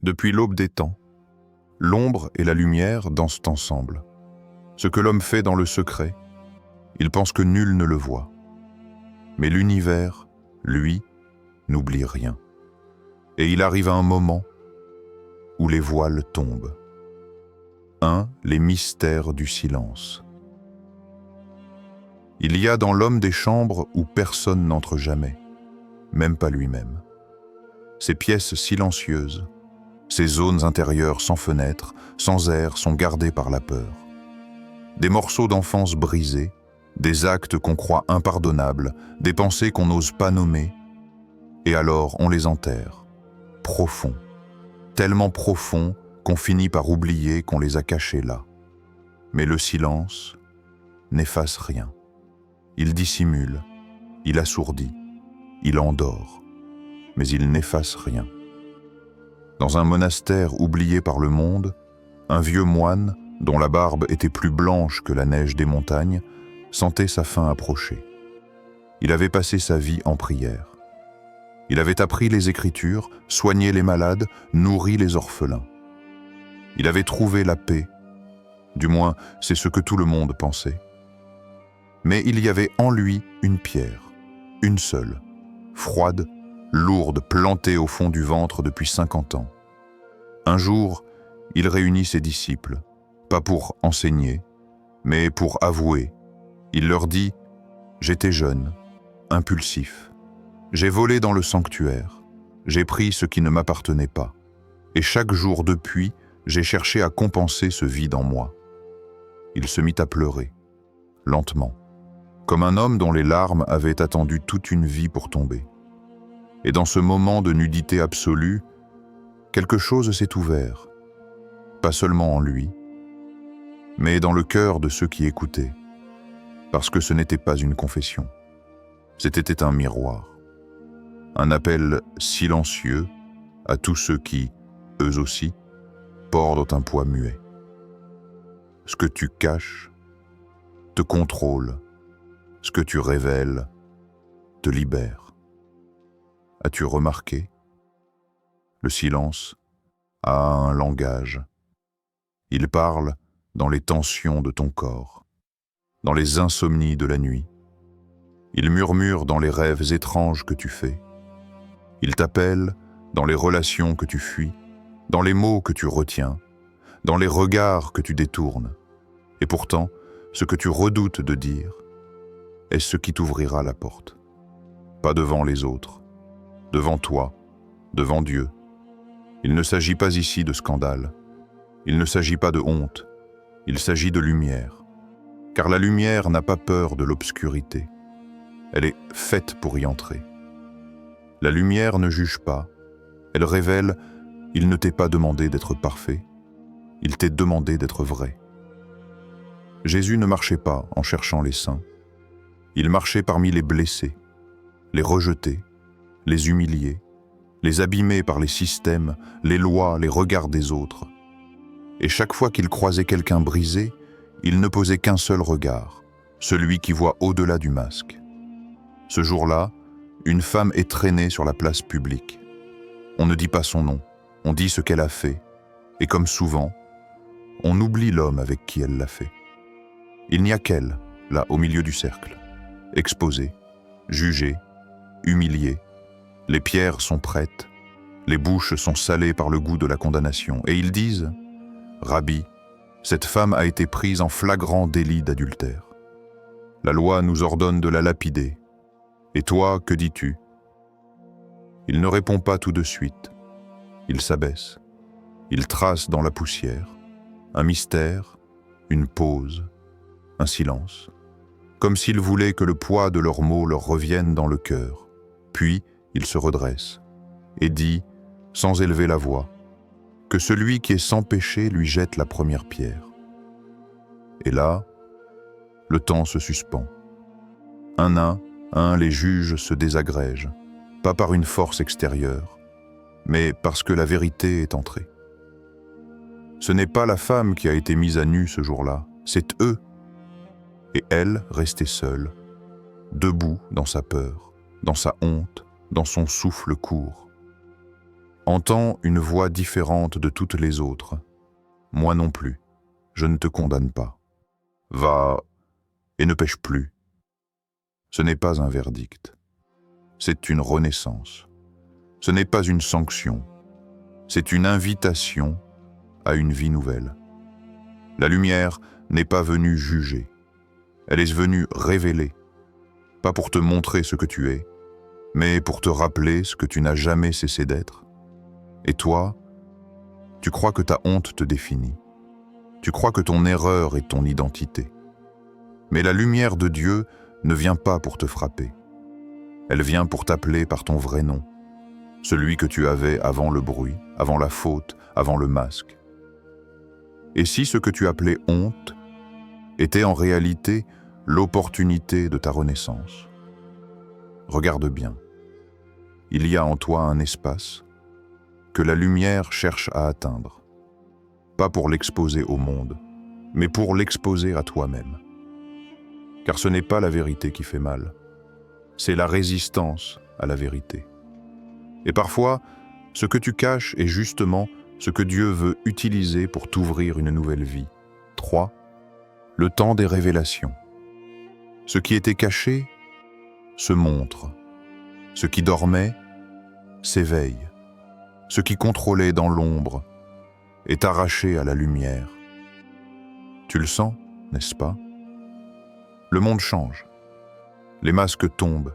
Depuis l'aube des temps, l'ombre et la lumière dansent ensemble. Ce que l'homme fait dans le secret, il pense que nul ne le voit. Mais l'univers, lui, n'oublie rien. Et il arrive un moment où les voiles tombent. Les mystères du silence. Il y a dans l'homme des chambres où personne n'entre jamais, même pas lui-même. Ces pièces silencieuses, ces zones intérieures sans fenêtres, sans air, sont gardées par la peur. Des morceaux d'enfance brisés, des actes qu'on croit impardonnables, des pensées qu'on n'ose pas nommer, et alors on les enterre, profonds, tellement profonds qu'on finit par oublier qu'on les a cachés là. Mais le silence n'efface rien. Il dissimule, il assourdit, il endort, mais il n'efface rien. Dans un monastère oublié par le monde, un vieux moine, dont la barbe était plus blanche que la neige des montagnes, sentait sa fin approcher. Il avait passé sa vie en prière. Il avait appris les Écritures, soigné les malades, nourri les orphelins. Il avait trouvé la paix, du moins c'est ce que tout le monde pensait. Mais il y avait en lui une pierre, une seule, froide, lourde, plantée au fond du ventre depuis 50 ans. Un jour, il réunit ses disciples, pas pour enseigner, mais pour avouer. Il leur dit « J'étais jeune, impulsif. J'ai volé dans le sanctuaire. J'ai pris ce qui ne m'appartenait pas. Et chaque jour depuis, j'ai cherché à compenser ce vide en moi. » Il se mit à pleurer, lentement, comme un homme dont les larmes avaient attendu toute une vie pour tomber. Et dans ce moment de nudité absolue, quelque chose s'est ouvert, pas seulement en lui, mais dans le cœur de ceux qui écoutaient, parce que ce n'était pas une confession, c'était un miroir, un appel silencieux à tous ceux qui, eux aussi, portent un poids muet. Ce que tu caches te contrôle, ce que tu révèles te libère. As-tu remarqué? Le silence a un langage. Il parle dans les tensions de ton corps, dans les insomnies de la nuit. Il murmure dans les rêves étranges que tu fais. Il t'appelle dans les relations que tu fuis, dans les mots que tu retiens, dans les regards que tu détournes. Et pourtant, ce que tu redoutes de dire est ce qui t'ouvrira la porte. Pas devant les autres, devant toi, devant Dieu. Il ne s'agit pas ici de scandale. Il ne s'agit pas de honte. Il s'agit de lumière. Car la lumière n'a pas peur de l'obscurité. Elle est faite pour y entrer. La lumière ne juge pas. Elle révèle, il ne t'est pas demandé d'être parfait. Il t'est demandé d'être vrai. Jésus ne marchait pas en cherchant les saints. Il marchait parmi les blessés, les rejetés, les humiliés, les abîmés par les systèmes, les lois, les regards des autres. Et chaque fois qu'il croisait quelqu'un brisé, il ne posait qu'un seul regard, celui qui voit au-delà du masque. Ce jour-là, une femme est traînée sur la place publique. On ne dit pas son nom, on dit ce qu'elle a fait, et comme souvent, on oublie l'homme avec qui elle l'a fait. Il n'y a qu'elle, là, au milieu du cercle, exposée, jugée, humiliée. Les pierres sont prêtes, les bouches sont salées par le goût de la condamnation, et ils disent « Rabbi, cette femme a été prise en flagrant délit d'adultère. La loi nous ordonne de la lapider. Et toi, que dis-tu » Il ne répond pas tout de suite. Il s'abaisse. Il trace dans la poussière un mystère, une pause, un silence, comme s'il voulait que le poids de leurs mots leur revienne dans le cœur. Puis, il se redresse et dit, sans élever la voix, que celui qui est sans péché lui jette la première pierre. Et là, le temps se suspend. Un à un, les juges se désagrègent, pas par une force extérieure, mais parce que la vérité est entrée. Ce n'est pas la femme qui a été mise à nu ce jour-là, c'est eux. Et elle, restée seule, debout dans sa peur, dans sa honte, dans son souffle court. Entends une voix différente de toutes les autres. Moi non plus, je ne te condamne pas. Va et ne pêche plus. Ce n'est pas un verdict. C'est une renaissance. Ce n'est pas une sanction. C'est une invitation à une vie nouvelle. La lumière n'est pas venue juger. Elle est venue révéler. Pas pour te montrer ce que tu es, mais pour te rappeler ce que tu n'as jamais cessé d'être. Et toi, tu crois que ta honte te définit. Tu crois que ton erreur est ton identité. Mais la lumière de Dieu ne vient pas pour te frapper. Elle vient pour t'appeler par ton vrai nom, celui que tu avais avant le bruit, avant la faute, avant le masque. Et si ce que tu appelais honte était en réalité l'opportunité de ta renaissance? Regarde bien. Il y a en toi un espace que la lumière cherche à atteindre, pas pour l'exposer au monde, mais pour l'exposer à toi-même. Car ce n'est pas la vérité qui fait mal, c'est la résistance à la vérité. Et parfois, ce que tu caches est justement ce que Dieu veut utiliser pour t'ouvrir une nouvelle vie. 3. Le temps des révélations. Ce qui était caché se montre. Ce qui dormait s'éveille. Ce qui contrôlait dans l'ombre est arraché à la lumière. Tu le sens, n'est-ce pas? Le monde change. Les masques tombent.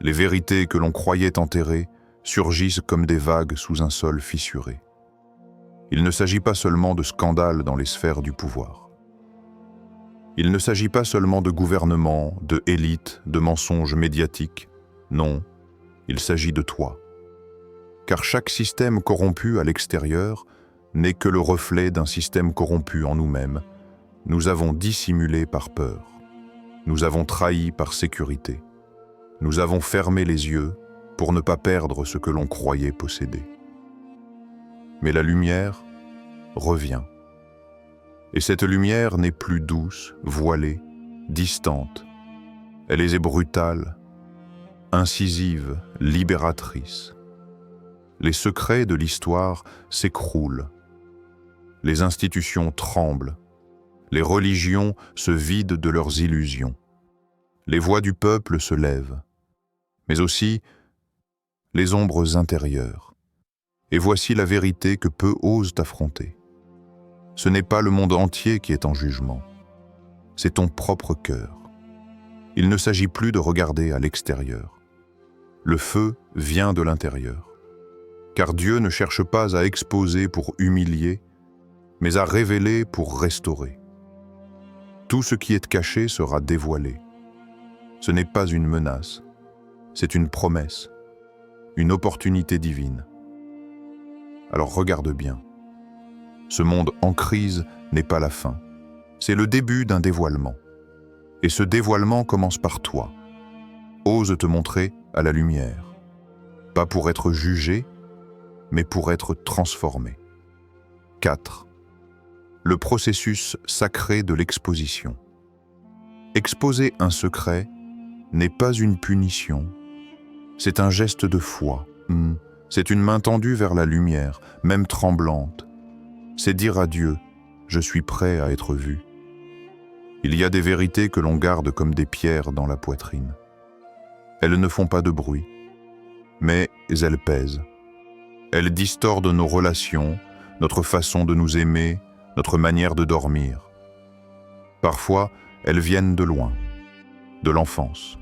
Les vérités que l'on croyait enterrées surgissent comme des vagues sous un sol fissuré. Il ne s'agit pas seulement de scandales dans les sphères du pouvoir. Il ne s'agit pas seulement de gouvernements, de élites, de mensonges médiatiques. Non, il s'agit de toi. Car chaque système corrompu à l'extérieur n'est que le reflet d'un système corrompu en nous-mêmes. Nous avons dissimulé par peur. Nous avons trahi par sécurité. Nous avons fermé les yeux pour ne pas perdre ce que l'on croyait posséder. Mais la lumière revient. Et cette lumière n'est plus douce, voilée, distante. Elle est brutale, incisive, libératrice. Les secrets de l'histoire s'écroulent. Les institutions tremblent. Les religions se vident de leurs illusions. Les voix du peuple se lèvent. Mais aussi les ombres intérieures. Et voici la vérité que peu osent affronter. Ce n'est pas le monde entier qui est en jugement. C'est ton propre cœur. Il ne s'agit plus de regarder à l'extérieur. Le feu vient de l'intérieur. Car Dieu ne cherche pas à exposer pour humilier, mais à révéler pour restaurer. Tout ce qui est caché sera dévoilé. Ce n'est pas une menace, c'est une promesse, une opportunité divine. Alors regarde bien. Ce monde en crise n'est pas la fin, c'est le début d'un dévoilement. Et ce dévoilement commence par toi. Ose te montrer à la lumière, pas pour être jugé, mais pour être transformé. 4. Le processus sacré de l'exposition. Exposer un secret n'est pas une punition, c'est un geste de foi. C'est une main tendue vers la lumière, même tremblante. C'est dire à Dieu, je suis prêt à être vu. Il y a des vérités que l'on garde comme des pierres dans la poitrine. Elles ne font pas de bruit, mais elles pèsent. Elles distordent nos relations, notre façon de nous aimer, notre manière de dormir. Parfois, elles viennent de loin, de l'enfance,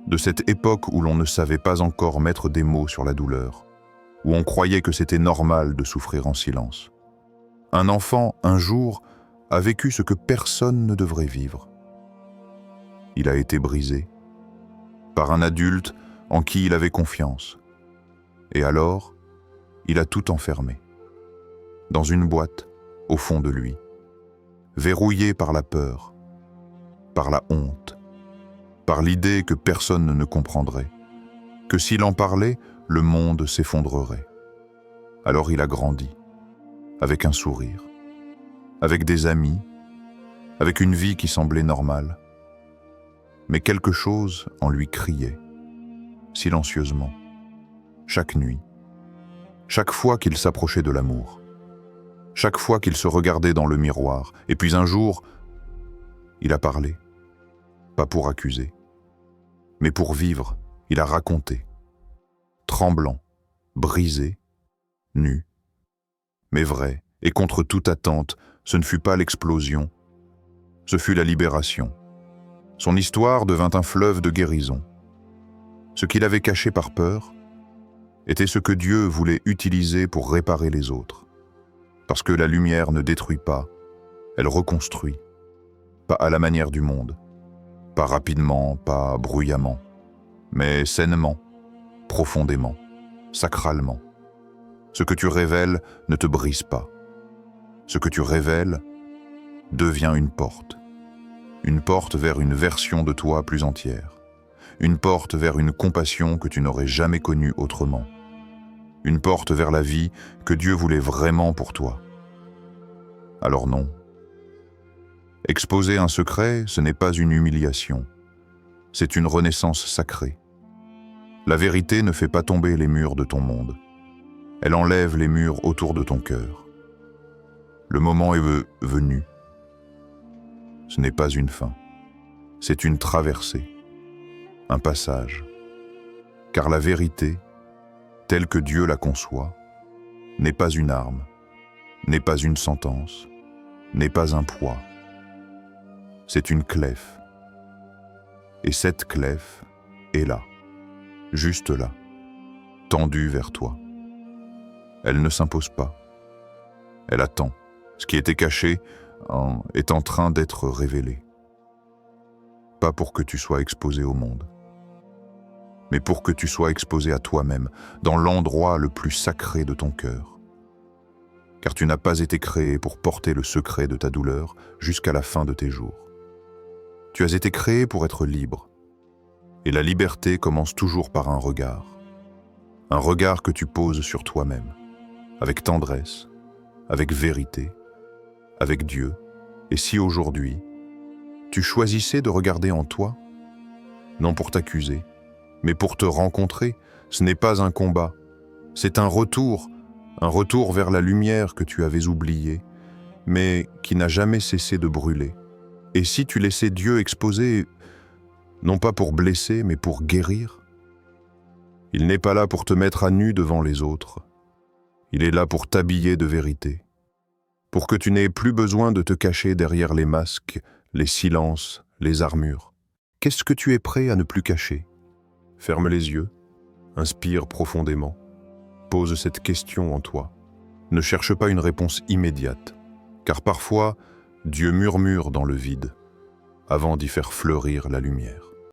de cette époque où l'on ne savait pas encore mettre des mots sur la douleur, où on croyait que c'était normal de souffrir en silence. Un enfant, un jour, a vécu ce que personne ne devrait vivre. Il a été brisé par un adulte en qui il avait confiance. Et alors, il a tout enfermé, dans une boîte, au fond de lui, verrouillé par la peur, par la honte, par l'idée que personne ne comprendrait, que s'il en parlait, le monde s'effondrerait. Alors il a grandi, avec un sourire, avec des amis, avec une vie qui semblait normale. Mais quelque chose en lui criait, silencieusement, chaque nuit. chaque fois qu'il s'approchait de l'amour, chaque fois qu'il se regardait dans le miroir. Et puis un jour, il a parlé, pas pour accuser, mais pour vivre. Il a raconté, tremblant, brisé, nu, mais vrai, et contre toute attente. Ce ne fut pas l'explosion, ce fut la libération. Son histoire devint un fleuve de guérison. Ce qu'il avait caché par peur était ce que Dieu voulait utiliser pour réparer les autres. Parce que la lumière ne détruit pas, elle reconstruit. Pas à la manière du monde, pas rapidement, pas bruyamment, mais sainement, profondément, sacralement. Ce que tu révèles ne te brise pas. Ce que tu révèles devient une porte vers une version de toi plus entière, une porte vers une compassion que tu n'aurais jamais connue autrement, une porte vers la vie que Dieu voulait vraiment pour toi. Alors non. Exposer un secret, ce n'est pas une humiliation, c'est une renaissance sacrée. La vérité ne fait pas tomber les murs de ton monde, elle enlève les murs autour de ton cœur. Le moment est venu. Ce n'est pas une fin, c'est une traversée, un passage. Car la vérité, telle que Dieu la conçoit, n'est pas une arme, n'est pas une sentence, n'est pas un poids. C'est une clef. Et cette clef est là, juste là, tendue vers toi. Elle ne s'impose pas. Elle attend. Ce qui était caché est en train d'être révélé. Pas pour que tu sois exposé au monde, mais pour que tu sois exposé à toi-même, dans l'endroit le plus sacré de ton cœur. Car tu n'as pas été créé pour porter le secret de ta douleur jusqu'à la fin de tes jours. Tu as été créé pour être libre. Et la liberté commence toujours par un regard. Un regard que tu poses sur toi-même, avec tendresse, avec vérité, avec Dieu. Et si aujourd'hui, tu choisissais de regarder en toi, non pour t'accuser, mais pour te rencontrer, ce n'est pas un combat, c'est un retour vers la lumière que tu avais oubliée, mais qui n'a jamais cessé de brûler. Et si tu laissais Dieu exposer, non pas pour blesser, mais pour guérir, il n'est pas là pour te mettre à nu devant les autres, il est là pour t'habiller de vérité, pour que tu n'aies plus besoin de te cacher derrière les masques, les silences, les armures. Qu'est-ce que tu es prêt à ne plus cacher? Ferme les yeux, inspire profondément, pose cette question en toi. Ne cherche pas une réponse immédiate, car parfois, Dieu murmure dans le vide, avant d'y faire fleurir la lumière.